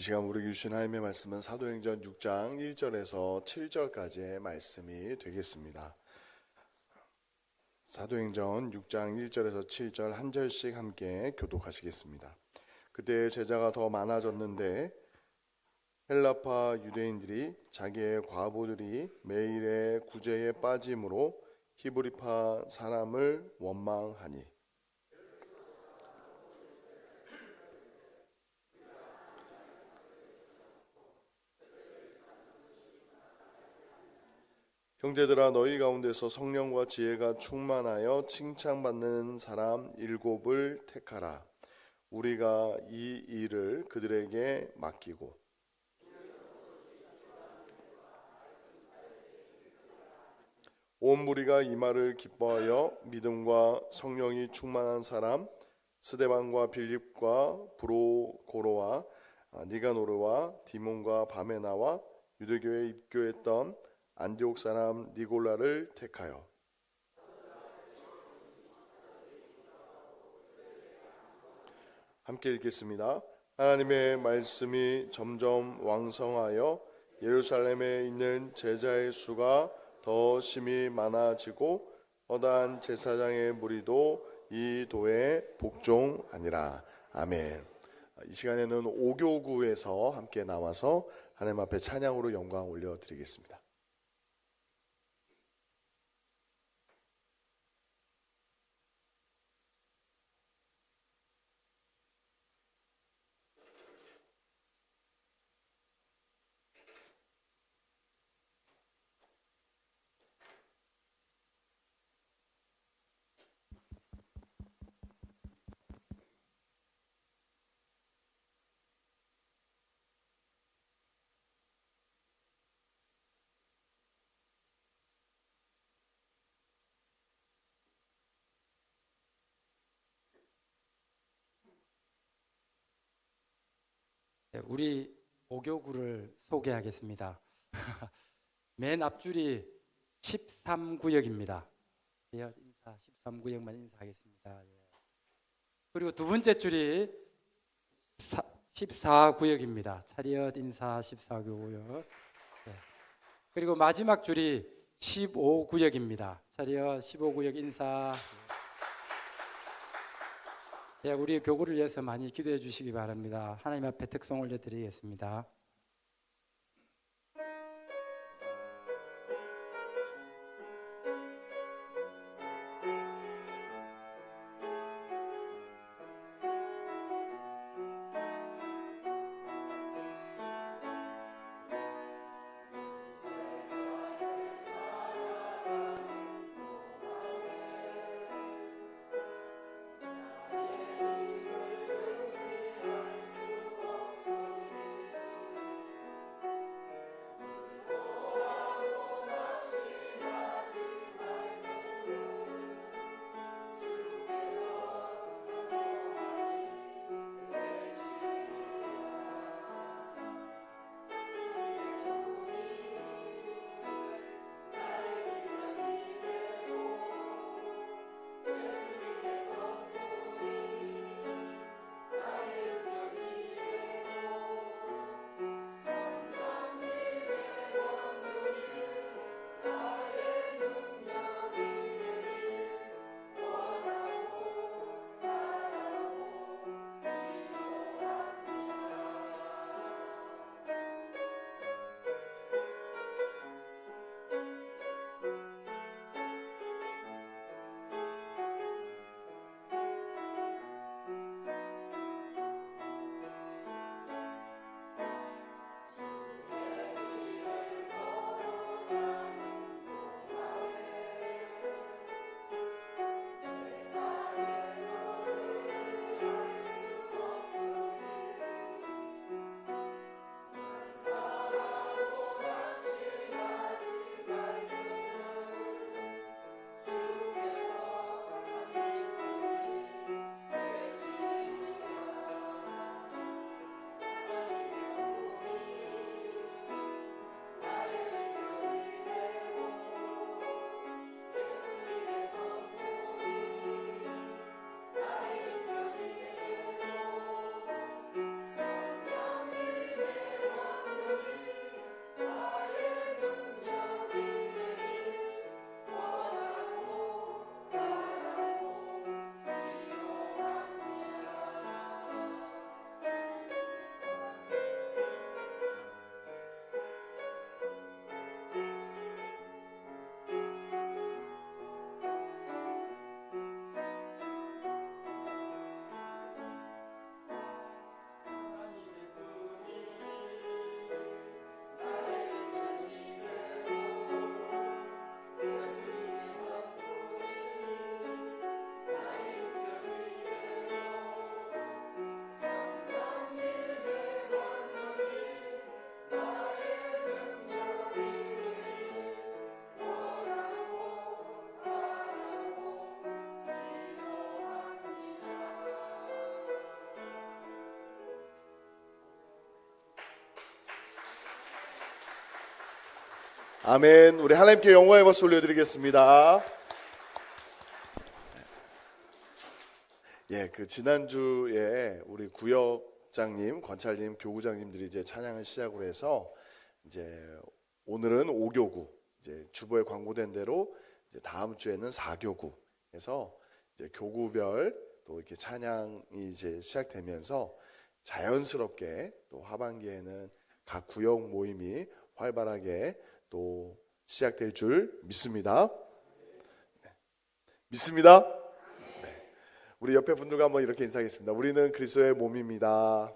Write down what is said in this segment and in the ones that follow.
시간 우리에게 주신 하나님의 말씀은 사도행전 6장 1절에서 7절까지의 말씀이 되겠습니다. 사도행전 6장 1절에서 7절 한 절씩 함께 교독하시겠습니다. 그때 제자가 더 많아졌는데 헬라파 유대인들이 자기의 과부들이 매일의 구제에 빠짐으로 히브리파 사람을 원망하니 형제들아, 너희 가운데서 성령과 지혜가 충만하여 칭찬받는 사람 7을 택하라. 우리가 이 일을 그들에게 맡기고 온 무리가 이 말을 기뻐하여 믿음과 성령이 충만한 사람 스데반과 빌립과 브로고로와 니가노르와 디몬과 바메나와 유대교에 입교했던 안디옥 사람 니골라를 택하여 함께 읽겠습니다. 하나님의 말씀이 점점 왕성하여 예루살렘에 있는 제자의 수가 더 심히 많아지고 허다한 제사장의 무리도 이 도에 복종하니라. 아멘. 이 시간에는 오교구에서 함께 나와서 하나님 앞에 찬양으로 영광 올려드리겠습니다. 우리 오교구를 소개하겠습니다. 맨 앞줄이 13구역입니다. 인사 13구역만 인사하겠습니다. 그리고 두 번째 줄이 14구역입니다. 차렷 인사 14구역. 그리고 마지막 줄이 15구역입니다. 차렷 15구역 인사. 우리 교구를 위해서 많이 기도해 주시기 바랍니다. 하나님 앞에 특송 올려드리겠습니다. 아멘. 우리 하나님께 영광의 박수 올려드리겠습니다. 예, 그 지난주에 우리 구역장님, 관찰님, 교구장님들이 이제 찬양을 시작으로 해서 이제 오늘은 5교구, 이제 주보에 광고된 대로 이제 다음 주에는 4교구 해서 이제 교구별 또 이렇게 찬양이 이제 시작되면서 자연스럽게 또 하반기에는 각 구역 모임이 활발하게 또 시작될 줄 믿습니다. 네. 믿습니다. 네. 우리 옆에 분들과 한번 이렇게 인사하겠습니다. 우리는 그리스도의 몸입니다.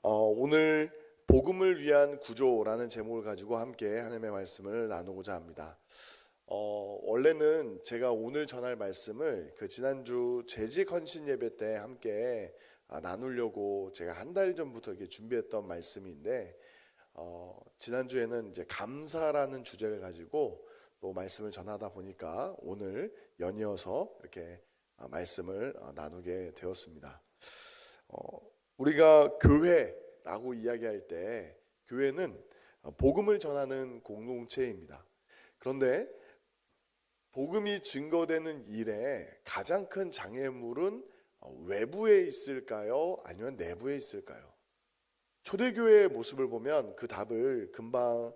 오늘 복음을 위한 구조라는 제목을 가지고 함께 하나님의 말씀을 나누고자 합니다. 원래는 제가 오늘 전할 말씀을 그 지난주 재직 헌신 예배 때 함께 나누려고 제가 한 달 전부터 이렇게 준비했던 말씀인데 지난주에는 이제 감사라는 주제를 가지고 또 말씀을 전하다 보니까 오늘 연이어서 이렇게 말씀을 나누게 되었습니다. 우리가 교회라고 이야기할 때 교회는 복음을 전하는 공동체입니다. 그런데 복음이 증거되는 일에 가장 큰 장애물은 외부에 있을까요? 아니면 내부에 있을까요? 초대교회의 모습을 보면 그 답을 금방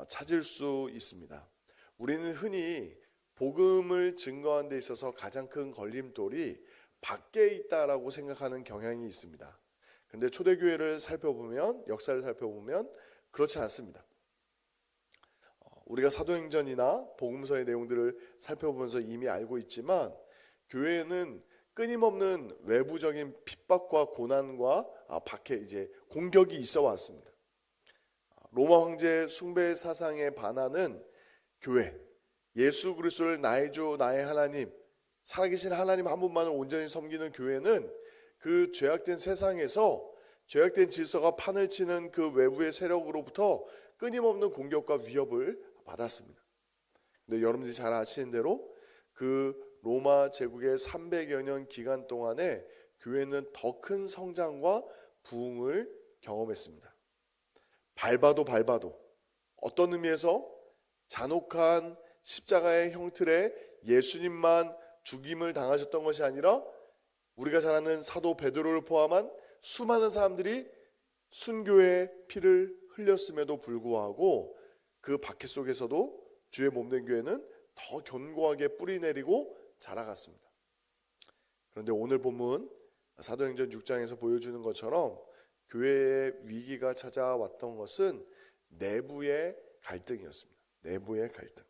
찾을 수 있습니다. 우리는 흔히 복음을 증거하는 데 있어서 가장 큰 걸림돌이 밖에 있다라고 생각하는 경향이 있습니다. 그런데 초대교회를 살펴보면, 역사를 살펴보면 그렇지 않습니다. 우리가 사도행전이나 복음서의 내용들을 살펴보면서 이미 알고 있지만 교회에는 끊임없는 외부적인 핍박과 고난과 박해, 이제 공격이 있어 왔습니다. 로마 황제 숭배 사상에 반하는 교회, 예수 그리스도를 나의 주 나의 하나님, 살아계신 하나님 한 분만을 온전히 섬기는 교회는 그 죄악된 세상에서 죄악된 질서가 판을 치는 그 외부의 세력으로부터 끊임없는 공격과 위협을 받았습니다. 근데 여러분들이 잘 아시는 대로 그 로마 제국의 300여 년 기간 동안에 교회는 더 큰 성장과 부흥을 경험했습니다. 밟아도 어떤 의미에서 잔혹한 십자가의 형틀에 예수님만 죽임을 당하셨던 것이 아니라 우리가 잘 아는 사도 베드로를 포함한 수많은 사람들이 순교의 피를 흘렸음에도 불구하고 그 박해 속에서도 주의 몸된 교회는 더 견고하게 뿌리내리고 자라갔습니다. 그런데 오늘 본문 사도행전 6장에서 보여주는 것처럼 교회의 위기가 찾아왔던 것은 내부의 갈등이었습니다. 내부의 갈등.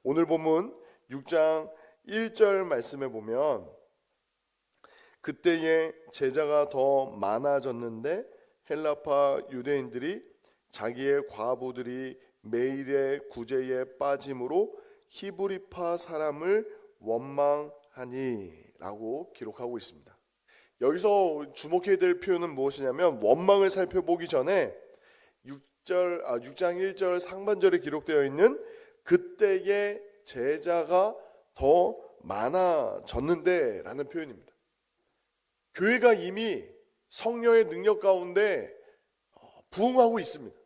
오늘 본문 6장 1절 말씀에 보면 그때에 제자가 더 많아졌는데 헬라파 유대인들이 자기의 과부들이 매일의 구제에 빠짐으로 히브리파 사람을 원망하니 라고 기록하고 있습니다. 여기서 주목해야 될 표현은 무엇이냐면 원망을 살펴보기 전에 6장 1절 상반절에 기록되어 있는 그때의 제자가 더 많아졌는데 라는 표현입니다. 교회가 이미 성령의 능력 가운데 부흥하고 있습니다.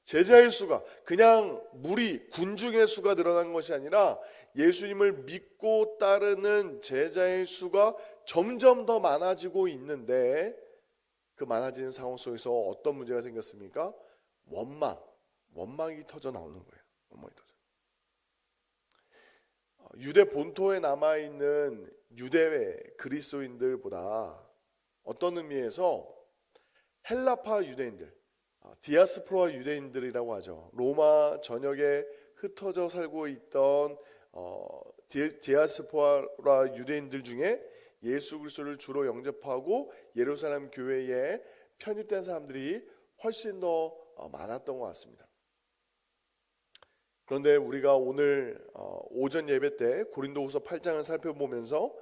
제자의 수가 그냥 무리 군중의 수가 늘어난 것이 아니라 예수님을 믿고 따르는 제자의 수가 점점 더 많아지고 있는데 그 많아지는 상황 속에서 어떤 문제가 생겼습니까? 원망이 터져 나오는 거예요. 원망이 터져. 유대 본토에 남아있는 유대 그리스도인들보다 어떤 의미에서 헬라파 유대인들, 디아스포라 유대인들이라고 하죠. 로마 전역에 흩어져 살고 있던 디아스포라 유대인들 중에 예수 그리스도를 주로 영접하고 예루살렘 교회에 편입된 사람들이 훨씬 더 많았던 것 같습니다. 그런데 우리가 오늘 오전 예배 때 고린도후서 8장을 살펴보면서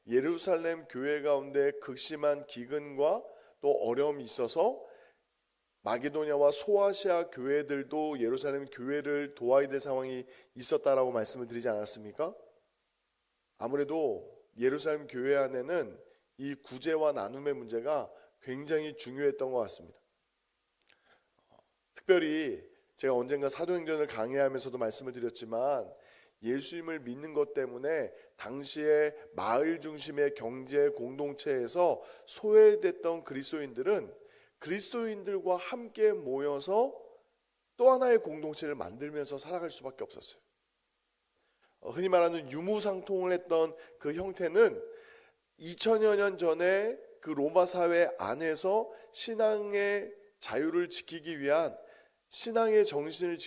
예루살렘 교회 가운데 극심한 기근과 또 어려움이 있어서 마게도냐와 소아시아 교회들도 예루살렘 교회를 도와야 될 상황이 있었다라고 말씀을 드리지 않았습니까? 아무래도 예루살렘 교회 안에는 이 구제와 나눔의 문제가 굉장히 중요했던 것 같습니다. 특별히 제가 언젠가 사도행전을 강의하면서도 말씀을 드렸지만 예수님을 믿는 것 때문에 당시에 마을 중심의 경제 공동체에서 소외됐던 그리스도인들은 그리스도인들과 함께 모여서 또 하나의 공동체를 만들면서 살아갈 수밖에 없었어요. 흔히 말하는 유무상통을 했던 그 형태는 2000여 년 전에 그 로마 사회 안에서 신앙의 자유를 지키기 위한 신앙의 정신을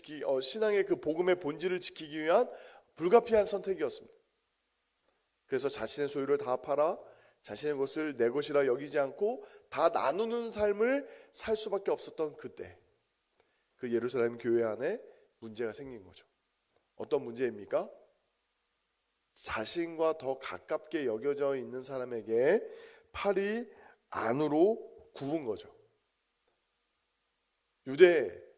신앙의 그 복음의 본질을 지키기 위한 불가피한 선택이었습니다. 그래서 자신의 소유를 다 팔아 자신의 것을 내 것이라 여기지 않고 다 나누는 삶을 살 수밖에 없었던 그때, 그 예루살렘 교회 안에 문제가 생긴 거죠. 어떤 문제입니까? 자신과 더 가깝게 여겨져 있는 사람에게 팔이 안으로 굽은 거죠. 유대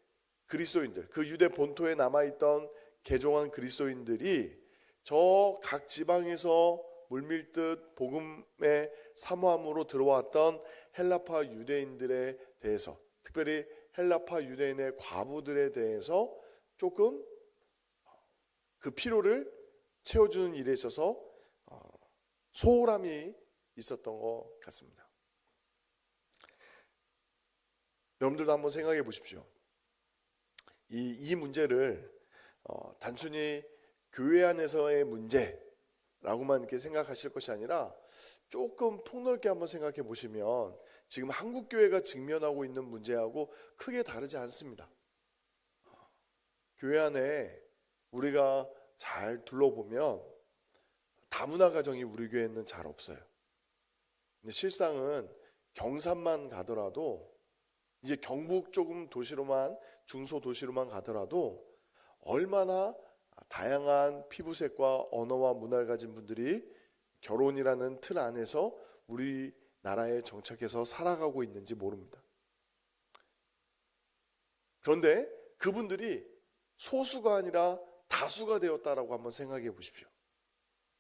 그리스도인들, 그 유대 본토에 남아있던 개종한 그리스도인들이 저 각 지방에서 물밀듯 복음의 사모함으로 들어왔던 헬라파 유대인들에 대해서, 특별히 헬라파 유대인의 과부들에 대해서 조금 그 필요를 채워주는 일에 있어서 소홀함이 있었던 것 같습니다. 여러분들도 한번 생각해 보십시오. 이 문제를 단순히 교회 안에서의 문제라고만 이렇게 생각하실 것이 아니라 조금 폭넓게 한번 생각해 보시면 지금 한국 교회가 직면하고 있는 문제하고 크게 다르지 않습니다. 교회 안에 우리가 잘 둘러보면 다문화 가정이 우리 교회는 잘 없어요. 근데 실상은 경산만 가더라도, 이제 경북 조금 도시로만, 중소도시로만 가더라도 얼마나 다양한 피부색과 언어와 문화를 가진 분들이 결혼이라는 틀 안에서 우리나라에 정착해서 살아가고 있는지 모릅니다. 그런데 그분들이 소수가 아니라 다수가 되었다라고 한번 생각해 보십시오.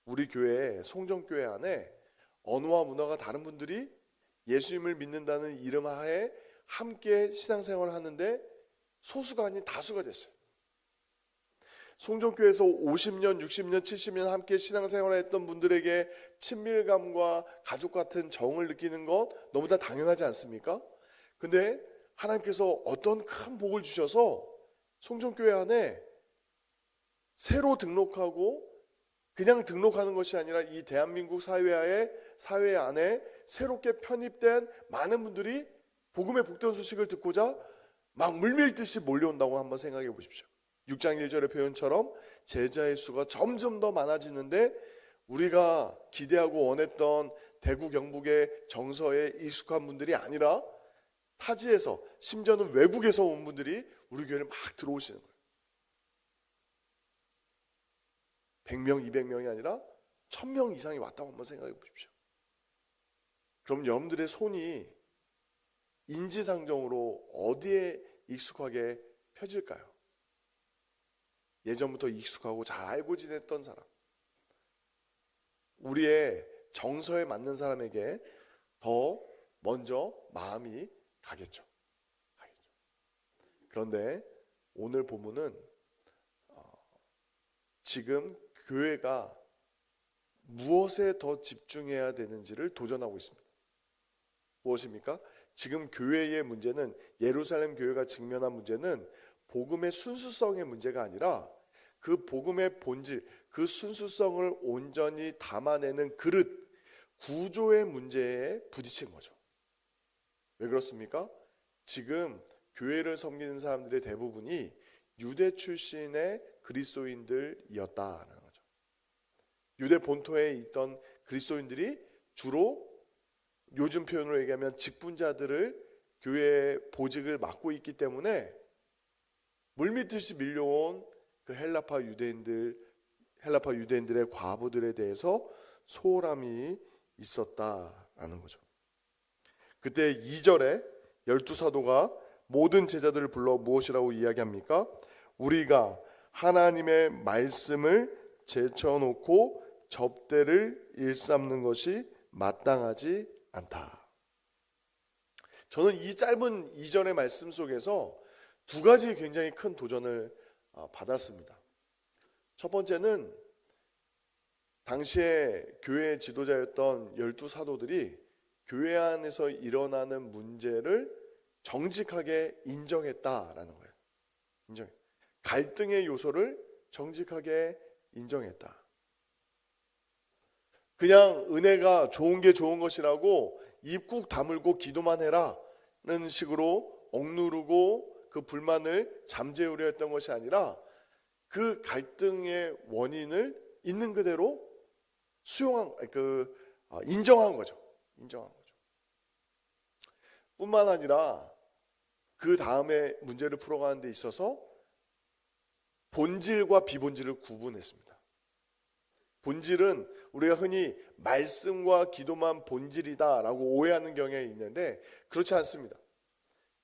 우리 교회, 송정교회 안에 언어와 문화가 다른 분들이 예수님을 믿는다는 이름 하에 함께 신앙생활을 하는데 소수가 아닌 다수가 됐어요. 송정교회에서 50년, 60년, 70년 함께 신앙생활을 했던 분들에게 친밀감과 가족 같은 정을 느끼는 것 너무나 당연하지 않습니까? 근데 하나님께서 어떤 큰 복을 주셔서 송정교회 안에 새로 등록하고 그냥 등록하는 것이 아니라 이 대한민국 사회 안에 새롭게 편입된 많은 분들이 복음의 복된 소식을 듣고자 막 물밀듯이 몰려온다고 한번 생각해 보십시오. 6장 1절의 표현처럼 제자의 수가 점점 더 많아지는데 우리가 기대하고 원했던 대구 경북의 정서에 익숙한 분들이 아니라 타지에서, 심지어는 외국에서 온 분들이 우리 교회를 막 들어오시는 거예요. 100명, 200명이 아니라 1000명 이상이 왔다고 한번 생각해 보십시오. 그럼 여러분들의 손이 인지상정으로 어디에 익숙하게 펴질까요? 예전부터 익숙하고 잘 알고 지냈던 사람, 우리의 정서에 맞는 사람에게 더 먼저 마음이 가겠죠. 그런데 오늘 본문은 지금 교회가 무엇에 더 집중해야 되는지를 도전하고 있습니다. 무엇입니까? 지금 교회의 문제는, 예루살렘 교회가 직면한 문제는 복음의 순수성의 문제가 아니라 그 복음의 본질, 그 순수성을 온전히 담아내는 그릇, 구조의 문제에 부딪힌 거죠. 왜 그렇습니까? 지금 교회를 섬기는 사람들의 대부분이 유대 출신의 그리스도인들이었다는 거죠. 유대 본토에 있던 그리스도인들이 주로 요즘 표현으로 얘기하면 직분자들을, 교회의 보직을 맡고 있기 때문에 물밀듯이 밀려온 그 헬라파 유대인들의 과부들에 대해서 소홀함이 있었다라는 거죠. 그때 2절에 12사도가 모든 제자들을 불러 무엇이라고 이야기합니까? 우리가 하나님의 말씀을 제쳐놓고 접대를 일삼는 것이 마땅하지 않다. 저는 이 짧은 2절의 말씀 속에서 두 가지 굉장히 큰 도전을 받았습니다. 첫 번째는 당시에 교회 지도자였던 12사도들이 교회 안에서 일어나는 문제를 정직하게 인정했다라는 거예요. 갈등의 요소를 정직하게 인정했다. 그냥 은혜가 좋은 게 좋은 것이라고 입 꾹 다물고 기도만 해라는 식으로 억누르고 그 불만을 잠재우려 했던 것이 아니라 그 갈등의 원인을 있는 그대로 인정한 거죠. 뿐만 아니라 그 다음에 문제를 풀어가는 데 있어서 본질과 비본질을 구분했습니다. 본질은 우리가 흔히 말씀과 기도만 본질이다라고 오해하는 경향이 있는데 그렇지 않습니다.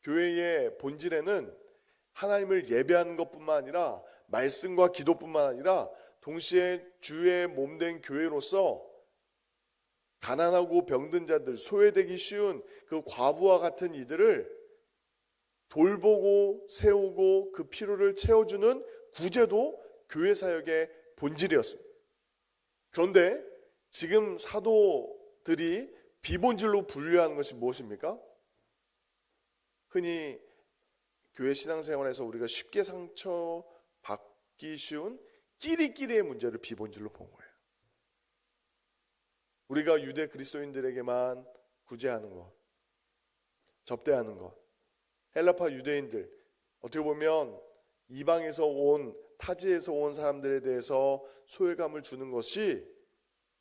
교회의 본질에는 하나님을 예배하는 것뿐만 아니라 말씀과 기도뿐만 아니라 동시에 주의 몸된 교회로서 가난하고 병든 자들, 소외되기 쉬운 그 과부와 같은 이들을 돌보고 세우고 그 필요를 채워주는 구제도 교회 사역의 본질이었습니다. 그런데 지금 사도들이 비본질로 분류하는 것이 무엇입니까? 흔히 교회 신앙생활에서 우리가 쉽게 상처받기 쉬운 끼리끼리의 문제를 비본질로 본 거예요. 우리가 유대 그리스도인들에게만 구제하는 것, 접대하는 것, 헬라파 유대인들, 어떻게 보면 이방에서 온, 타지에서 온 사람들에 대해서 소외감을 주는 것이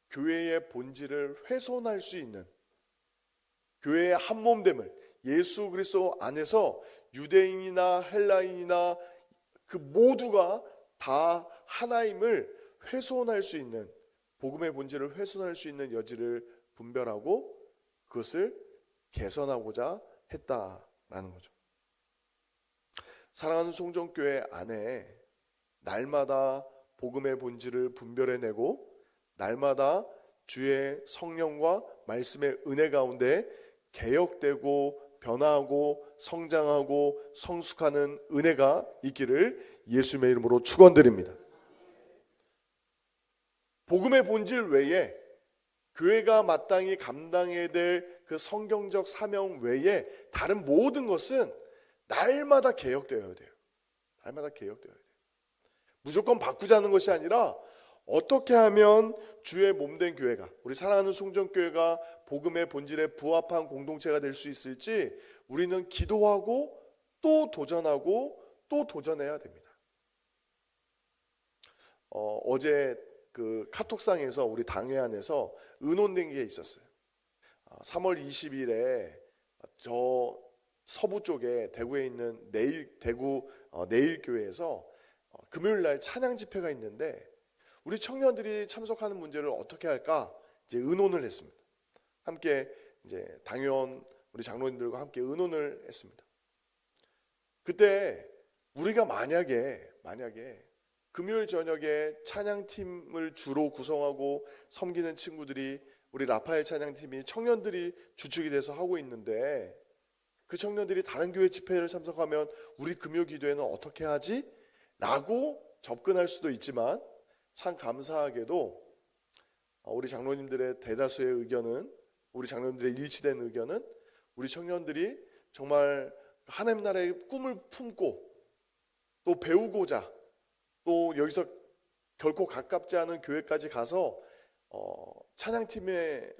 교회의 본질을 훼손할 수 있는, 교회의 한몸됨을, 예수 그리스도 안에서 유대인이나 헬라인이나 그 모두가 다 하나임을 훼손할 수 있는, 복음의 본질을 훼손할 수 있는 여지를 분별하고 그것을 개선하고자 했다라는 거죠. 사랑하는 송정교회 안에 날마다 복음의 본질을 분별해내고 날마다 주의 성령과 말씀의 은혜 가운데 개혁되고 변화하고 성장하고 성숙하는 은혜가 있기를 예수님의 이름으로 축원드립니다. 복음의 본질 외에 교회가 마땅히 감당해야 될 그 성경적 사명 외에 다른 모든 것은 날마다 개혁되어야 돼요. 날마다 개혁되어야 돼요. 무조건 바꾸자는 것이 아니라 어떻게 하면 주의 몸된 교회가, 우리 사랑하는 송정교회가 복음의 본질에 부합한 공동체가 될 수 있을지 우리는 기도하고 또 도전하고 또 도전해야 됩니다. 어제 그 카톡상에서 우리 당회 안에서 의논된 게 있었어요. 3월 20일에 저 서부 쪽에 대구에 있는 대구 내일교회에서 금요일 날 찬양 집회가 있는데 우리 청년들이 참석하는 문제를 어떻게 할까 이제 의논을 했습니다. 함께 이제 당회원 우리 장로님들과 함께 의논을 했습니다. 그때 우리가 만약에 금요일 저녁에 찬양팀을 주로 구성하고 섬기는 친구들이 우리 라파엘 찬양팀이 청년들이 주축이 돼서 하고 있는데 그 청년들이 다른 교회 집회를 참석하면 우리 금요 기도회는 어떻게 하지? 라고 접근할 수도 있지만 참 감사하게도 우리 장로님들의 대다수의 의견은, 우리 장로님들의 일치된 의견은 우리 청년들이 정말 하나님 나라의 꿈을 품고 또 배우고자 또 여기서 결코 가깝지 않은 교회까지 가서 찬양팀의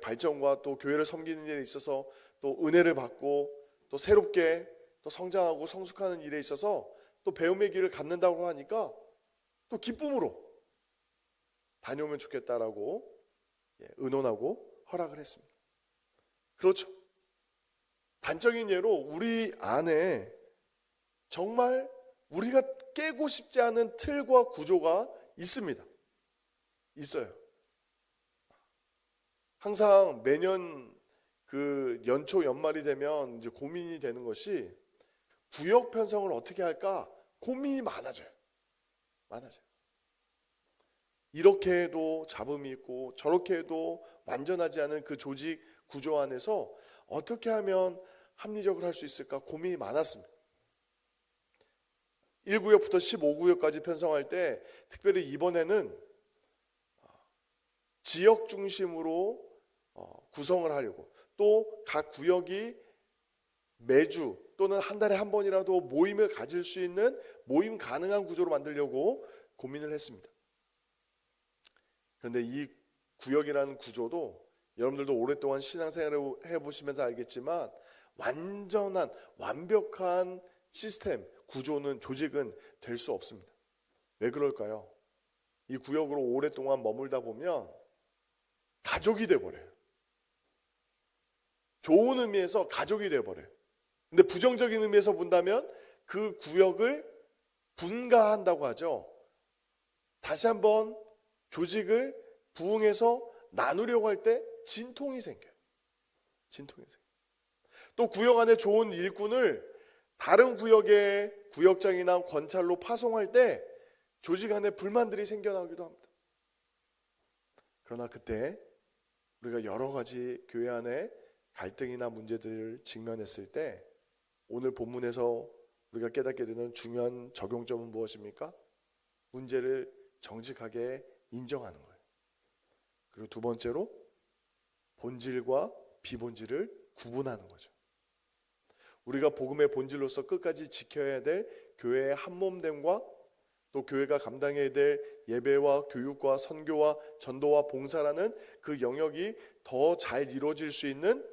발전과 또 교회를 섬기는 일에 있어서 또 은혜를 받고 또 새롭게 또 성장하고 성숙하는 일에 있어서 또 배움의 길을 갖는다고 하니까 또 기쁨으로 다녀오면 좋겠다라고 의논하고 허락을 했습니다. 그렇죠. 단적인 예로 우리 안에 정말 우리가 깨고 싶지 않은 틀과 구조가 있습니다. 있어요. 항상 매년 그 연초 연말이 되면 이제 고민이 되는 것이 구역 편성을 어떻게 할까 고민이 많아져요. 이렇게 해도 잡음이 있고 저렇게 해도 완전하지 않은 그 조직 구조 안에서 어떻게 하면 합리적으로 할 수 있을까 고민이 많았습니다. 1구역부터 15구역까지 편성할 때 특별히 이번에는 지역 중심으로 구성을 하려고, 또 각 구역이 매주 또는 한 달에 한 번이라도 모임을 가질 수 있는 모임 가능한 구조로 만들려고 고민을 했습니다. 그런데 이 구역이라는 구조도 여러분들도 오랫동안 신앙생활을 해보시면서 알겠지만 완전한 완벽한 시스템, 구조는, 조직은 될 수 없습니다. 왜 그럴까요? 이 구역으로 오랫동안 머물다 보면 가족이 돼버려요. 좋은 의미에서 가족이 돼버려요. 근데 부정적인 의미에서 본다면 그 구역을 분가한다고 하죠. 다시 한번 조직을 부흥해서 나누려고 할 때 진통이 생겨요. 또 구역 안에 좋은 일꾼을 다른 구역의 구역장이나 권찰로 파송할 때 조직 안에 불만들이 생겨나기도 합니다. 그러나 그때 우리가 여러 가지 교회 안에 갈등이나 문제들을 직면했을 때 오늘 본문에서 우리가 깨닫게 되는 중요한 적용점은 무엇입니까? 문제를 정직하게 인정하는 거예요. 그리고 두 번째로 본질과 비본질을 구분하는 거죠. 우리가 복음의 본질로서 끝까지 지켜야 될 교회의 한몸됨과 또 교회가 감당해야 될 예배와 교육과 선교와 전도와 봉사라는 그 영역이 더 잘 이루어질 수 있는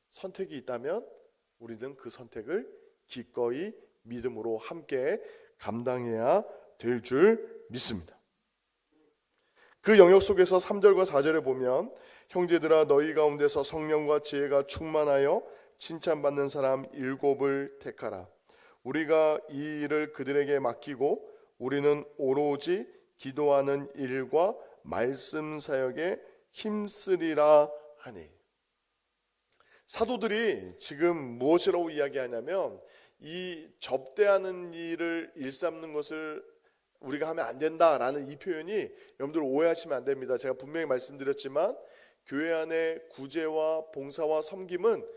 선택이 있다면 우리는 그 선택을 기꺼이 믿음으로 함께 감당해야 될 줄 믿습니다. 그 영역 속에서 3절과 4절에 보면 형제들아 너희 가운데서 성령과 지혜가 충만하여 칭찬받는 사람 7을 택하라. 우리가 이 일을 그들에게 맡기고 우리는 오로지 기도하는 일과 말씀 사역에 힘쓰리라 하니. 사도들이 지금 무엇이라고 이야기하냐면 이 접대하는 일을 일삼는 것을 우리가 하면 안 된다라는 이 표현이 여러분들 오해하시면 안 됩니다. 제가 분명히 말씀드렸지만 교회 안의 구제와 봉사와 섬김은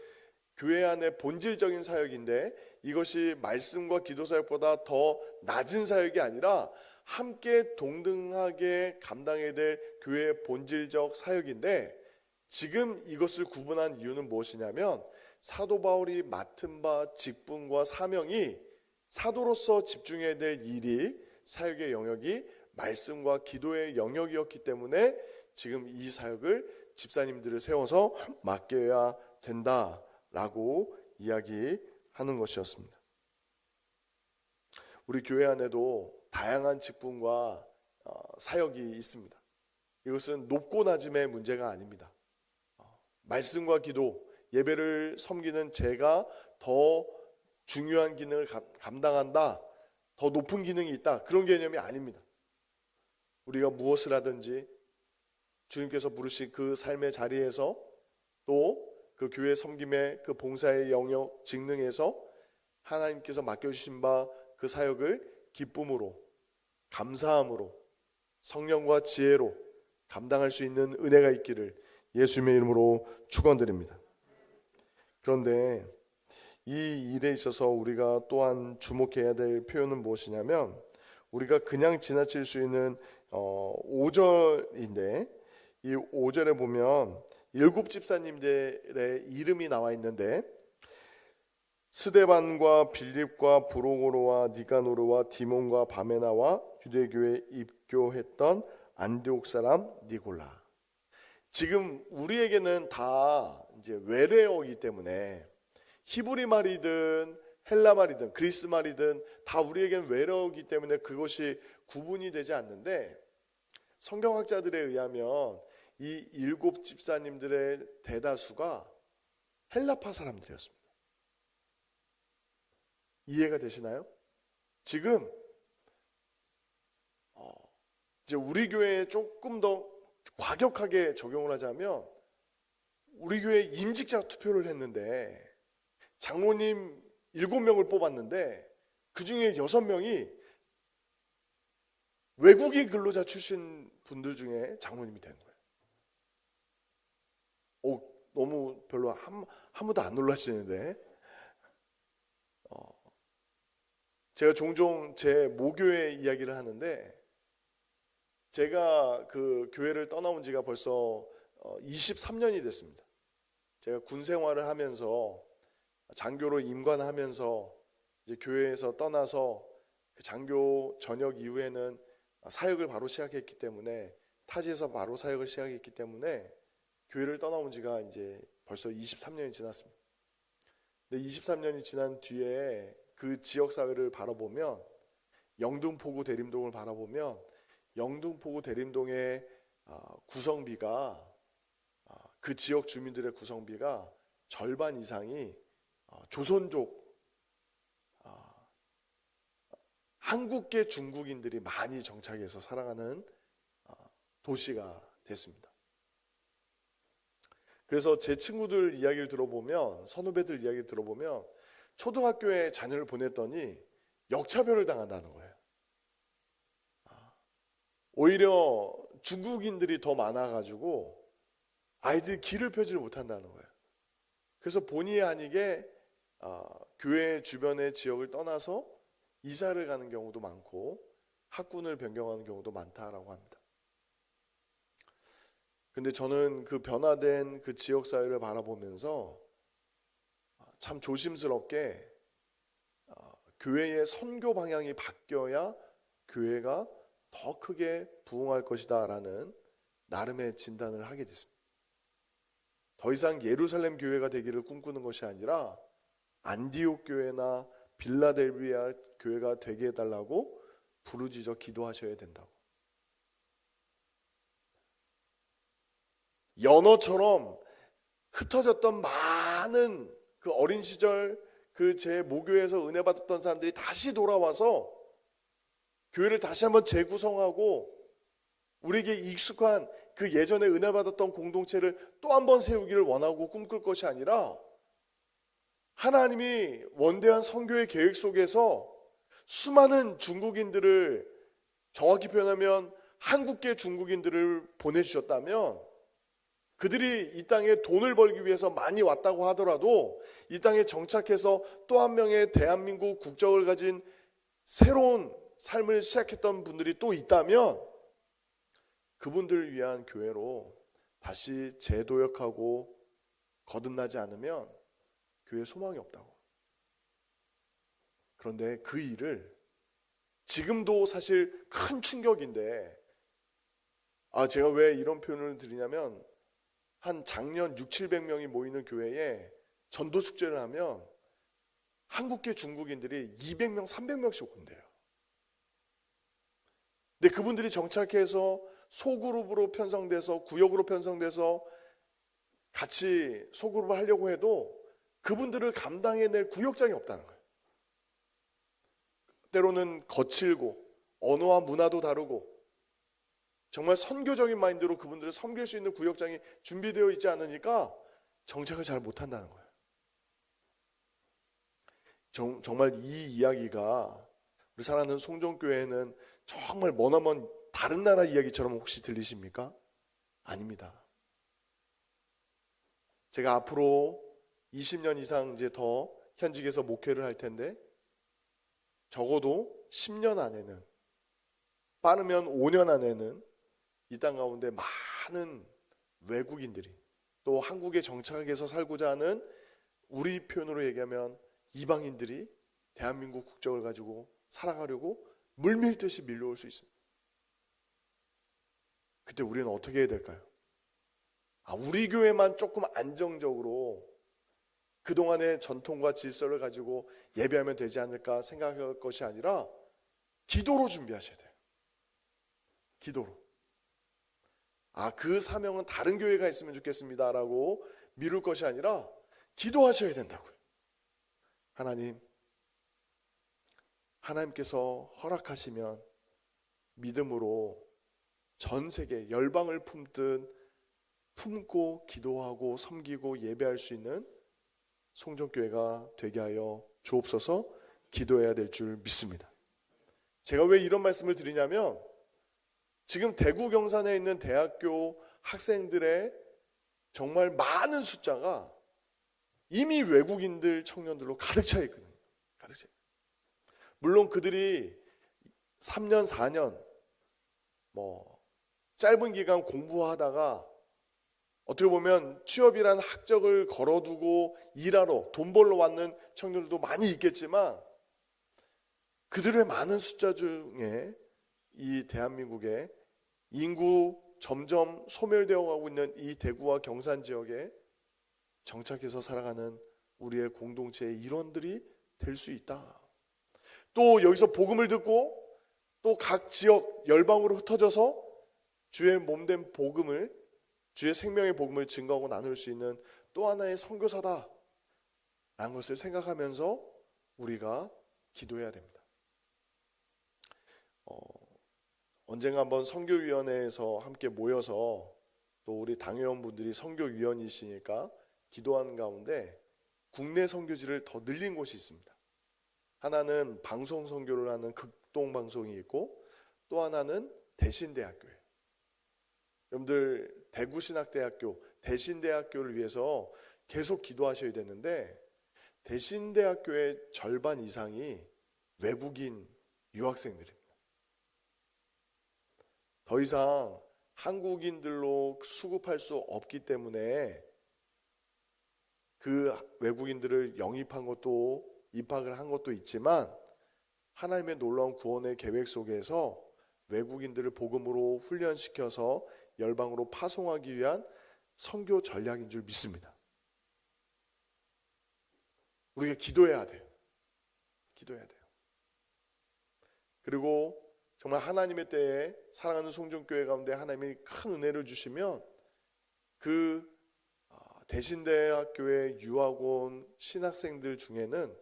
교회 안의 본질적인 사역인데 이것이 말씀과 기도 사역보다 더 낮은 사역이 아니라 함께 동등하게 감당해야 될 교회의 본질적 사역인데 지금 이것을 구분한 이유는 무엇이냐면 사도 바울이 맡은 바 직분과 사명이 사도로서 집중해야 될 일이 사역의 영역이 말씀과 기도의 영역이었기 때문에 지금 이 사역을 집사님들을 세워서 맡겨야 된다라고 이야기하는 것이었습니다. 우리 교회 안에도 다양한 직분과 사역이 있습니다. 이것은 높고 낮음의 문제가 아닙니다. 말씀과 기도, 예배를 섬기는 제가 더 중요한 기능을 감당한다, 더 높은 기능이 있다, 그런 개념이 아닙니다. 우리가 무엇을 하든지 주님께서 부르신 그 삶의 자리에서 또 그 교회 섬김의 그 봉사의 영역 직능에서 하나님께서 맡겨주신 바 그 사역을 기쁨으로, 감사함으로, 성령과 지혜로 감당할 수 있는 은혜가 있기를 예수님의 이름으로 축원드립니다. 그런데 이 일에 있어서 우리가 또한 주목해야 될 표현은 무엇이냐면 우리가 그냥 지나칠 수 있는 5절인데 이 5절에 보면 7 집사님들의 이름이 나와 있는데 스데반과 빌립과 브로고로와 니가노르와 디몬과 바메나와 유대교에 입교했던 안디옥 사람 니골라. 지금 우리에게는 다 이제 외래어이기 때문에 히브리 말이든 헬라 말이든 그리스 말이든 다 우리에게는 외래어이기 때문에 그것이 구분이 되지 않는데 성경학자들에 의하면 이 7 집사님들의 대다수가 헬라파 사람들이었습니다. 이해가 되시나요? 지금 이제 우리 교회에 조금 더 과격하게 적용을 하자면 우리 교회 임직자 투표를 했는데 장로님 7명을 뽑았는데 그 중에 6명이 외국인 근로자 출신 분들 중에 장로님이 된 거예요. 너무 별로 한 번도 안 놀라시는데 제가 종종 제 모교회 이야기를 하는데, 제가 그 교회를 떠나온 지가 벌써 23년이 됐습니다. 제가 군 생활을 하면서 장교로 임관하면서 이제 교회에서 떠나서 그 장교 전역 이후에는 사역을 바로 시작했기 때문에, 타지에서 바로 사역을 시작했기 때문에 교회를 떠나온 지가 이제 벌써 23년이 지났습니다. 근데 23년이 지난 뒤에 그 지역 사회를 바라보면, 영등포구 대림동을 바라보면 영등포구 대림동의 구성비가, 그 지역 주민들의 구성비가 절반 이상이 조선족, 한국계 중국인들이 많이 정착해서 살아가는 도시가 됐습니다. 그래서 제 친구들 이야기를 들어보면, 선후배들 이야기를 들어보면 초등학교에 자녀를 보냈더니 역차별을 당한다는 거예요. 오히려 중국인들이 더 많아가지고 아이들이 길을 펴지를 못한다는 거예요. 그래서 본의 아니게 교회 주변의 지역을 떠나서 이사를 가는 경우도 많고 학군을 변경하는 경우도 많다라고 합니다. 근데 저는 그 변화된 그 지역 사회를 바라보면서 참 조심스럽게, 교회의 선교 방향이 바뀌어야 교회가 더 크게 부흥할 것이다 라는 나름의 진단을 하게 됐습니다. 더 이상 예루살렘 교회가 되기를 꿈꾸는 것이 아니라 안디옥 교회나 빌라델비아 교회가 되게 해달라고 부르짖어 기도하셔야 된다고. 연어처럼 흩어졌던 많은 그 어린 시절 그 제 모교에서 은혜 받았던 사람들이 다시 돌아와서 교회를 다시 한번 재구성하고 우리에게 익숙한 그 예전에 은혜 받았던 공동체를 또 한번 세우기를 원하고 꿈꿀 것이 아니라, 하나님이 원대한 선교의 계획 속에서 수많은 중국인들을, 정확히 표현하면 한국계 중국인들을 보내주셨다면, 그들이 이 땅에 돈을 벌기 위해서 많이 왔다고 하더라도 이 땅에 정착해서 또 한 명의 대한민국 국적을 가진 새로운 삶을 시작했던 분들이 또 있다면, 그분들을 위한 교회로 다시 재도역하고 거듭나지 않으면 교회에 소망이 없다고. 그런데 그 일을 지금도 사실 큰 충격인데, 제가 왜 이런 표현을 드리냐면, 한 작년 600~700명이 모이는 교회에 전도 축제를 하면 한국계 중국인들이 200명, 300명씩 온대요. 근데 그분들이 정착해서 소그룹으로 편성돼서, 구역으로 편성돼서 같이 소그룹을 하려고 해도 그분들을 감당해낼 구역장이 없다는 거예요. 때로는 거칠고 언어와 문화도 다르고 정말 선교적인 마인드로 그분들을 섬길 수 있는 구역장이 준비되어 있지 않으니까 정착을 잘 못한다는 거예요. 정말 이 이야기가 우리 사랑하는 송정교회는 정말 머나먼 다른 나라 이야기처럼 혹시 들리십니까? 아닙니다. 제가 앞으로 20년 이상 이제 더 현직에서 목회를 할 텐데, 적어도 10년 안에는, 빠르면 5년 안에는 이 땅 가운데 많은 외국인들이, 또 한국에 정착해서 살고자 하는, 우리 표현으로 얘기하면 이방인들이 대한민국 국적을 가지고 살아가려고 물밀듯이 밀려올 수 있습니다. 그때 우리는 어떻게 해야 될까요? 우리 교회만 조금 안정적으로 그동안의 전통과 질서를 가지고 예배하면 되지 않을까 생각할 것이 아니라 기도로 준비하셔야 돼요. 기도로. 그 사명은 다른 교회가 있으면 좋겠습니다라고 미룰 것이 아니라 기도하셔야 된다고요. 하나님께서 허락하시면 믿음으로 전 세계 열방을 품고 기도하고 섬기고 예배할 수 있는 송정교회가 되게 하여 주옵소서. 기도해야 될 줄 믿습니다. 제가 왜 이런 말씀을 드리냐면, 지금 대구 경산에 있는 대학교 학생들의 정말 많은 숫자가 이미 외국인들 청년들로 가득 차 있거든요. 가득 차 있어요. 물론 그들이 3년, 4년 짧은 기간 공부하다가 어떻게 보면 취업이란 학적을 걸어두고 일하러 돈 벌러 왔는 청년들도 많이 있겠지만 그들의 많은 숫자 중에 이 대한민국의 인구 점점 소멸되어 가고 있는 이 대구와 경산 지역에 정착해서 살아가는 우리의 공동체의 일원들이 될 수 있다. 또 여기서 복음을 듣고 또 각 지역 열방으로 흩어져서 주의 몸된 복음을, 주의 생명의 복음을 증거하고 나눌 수 있는 또 하나의 선교사다 라는 것을 생각하면서 우리가 기도해야 됩니다. 언젠가 한번 선교위원회에서 함께 모여서 또 우리 당회원분들이 선교위원이시니까 기도하는 가운데 국내 선교지를 더 늘린 곳이 있습니다. 하나는 방송 선교를 하는 극동방송이 있고 또 하나는 대신대학교예요. 여러분들 대구신학대학교, 대신대학교를 위해서 계속 기도하셔야 되는데 대신대학교의 절반 이상이 외국인 유학생들입니다. 더 이상 한국인들로 수급할 수 없기 때문에 그 외국인들을 영입한 것도 입학을 한 것도 있지만 하나님의 놀라운 구원의 계획 속에서 외국인들을 복음으로 훈련시켜서 열방으로 파송하기 위한 선교 전략인 줄 믿습니다. 우리가 기도해야 돼요. 기도해야 돼요. 그리고 정말 하나님의 때에 사랑하는 송정교회 가운데 하나님이 큰 은혜를 주시면 그 대신대학교의 유학 온 신학생들 중에는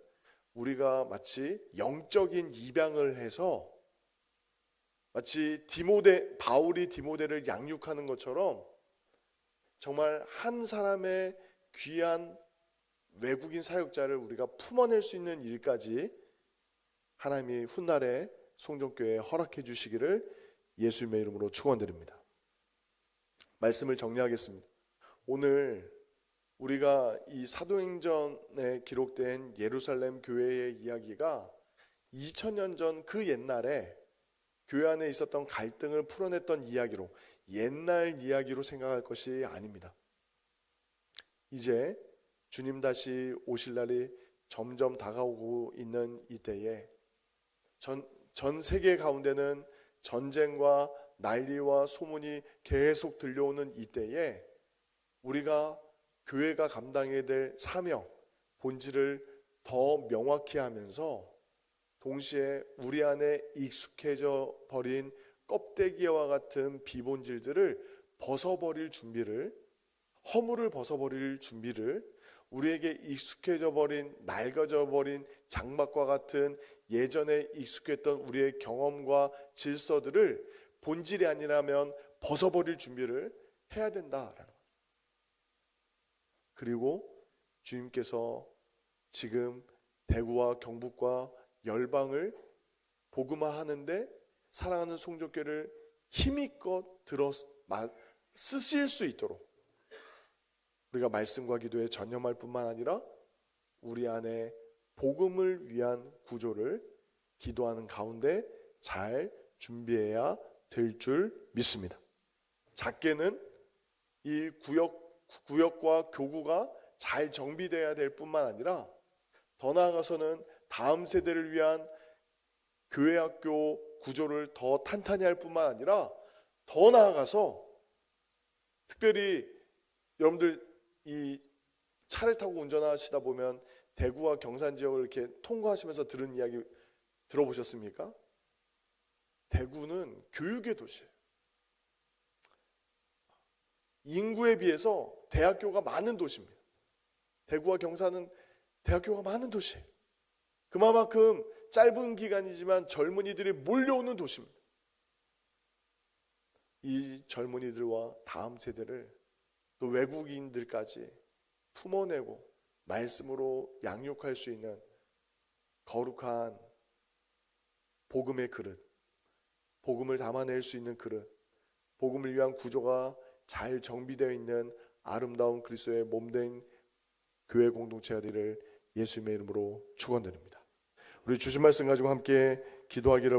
우리가 마치 영적인 입양을 해서 마치 바울이 디모데를 양육하는 것처럼 정말 한 사람의 귀한 외국인 사역자를 우리가 품어낼 수 있는 일까지 하나님이 훗날에 송정교회에 허락해 주시기를 예수님의 이름으로 축원드립니다. 말씀을 정리하겠습니다. 오늘 우리가 이 사도행전에 기록된 예루살렘 교회의 이야기가 2000년 전 그 옛날에 교회 안에 있었던 갈등을 풀어냈던 이야기로, 옛날 이야기로 생각할 것이 아닙니다. 이제 주님 다시 오실 날이 점점 다가오고 있는 이때에 전 세계 가운데는 전쟁과 난리와 소문이 계속 들려오는 이때에 우리가 교회가 감당해야 될 사명, 본질을 더 명확히 하면서 동시에 우리 안에 익숙해져 버린 껍데기와 같은 비본질들을 벗어버릴 준비를, 허물을 벗어버릴 준비를, 우리에게 익숙해져 버린, 낡아져 버린 장막과 같은 예전에 익숙했던 우리의 경험과 질서들을 본질이 아니라면 벗어버릴 준비를 해야 된다라는 거죠. 그리고 주님께서 지금 대구와 경북과 열방을 복음화하는데 사랑하는 송정교회를 힘껏 쓰실 수 있도록 우리가 말씀과 기도에 전념할 뿐만 아니라 우리 안에 복음을 위한 구조를 기도하는 가운데 잘 준비해야 될 줄 믿습니다. 작게는 이 구역과 교구가 잘 정비되어야 될 뿐만 아니라 더 나아가서는 다음 세대를 위한 교회학교 구조를 더 탄탄히 할 뿐만 아니라 더 나아가서 특별히 여러분들 이 차를 타고 운전하시다 보면 대구와 경산 지역을 이렇게 통과하시면서 들은 이야기 들어보셨습니까? 대구는 교육의 도시예요. 인구에 비해서 대학교가 많은 도시입니다. 대구와 경산은 대학교가 많은 도시예요. 그만큼 짧은 기간이지만 젊은이들이 몰려오는 도시입니다. 이 젊은이들과 다음 세대를 또 외국인들까지 품어내고 말씀으로 양육할 수 있는 거룩한 복음의 그릇, 복음을 담아낼 수 있는 그릇, 복음을 위한 구조가 잘 정비되어 있는 아름다운 그리스도의 몸된 교회 공동체가 되기를 예수님의 이름으로 축원드립니다. 우리 주신 말씀 가지고 함께 기도하기를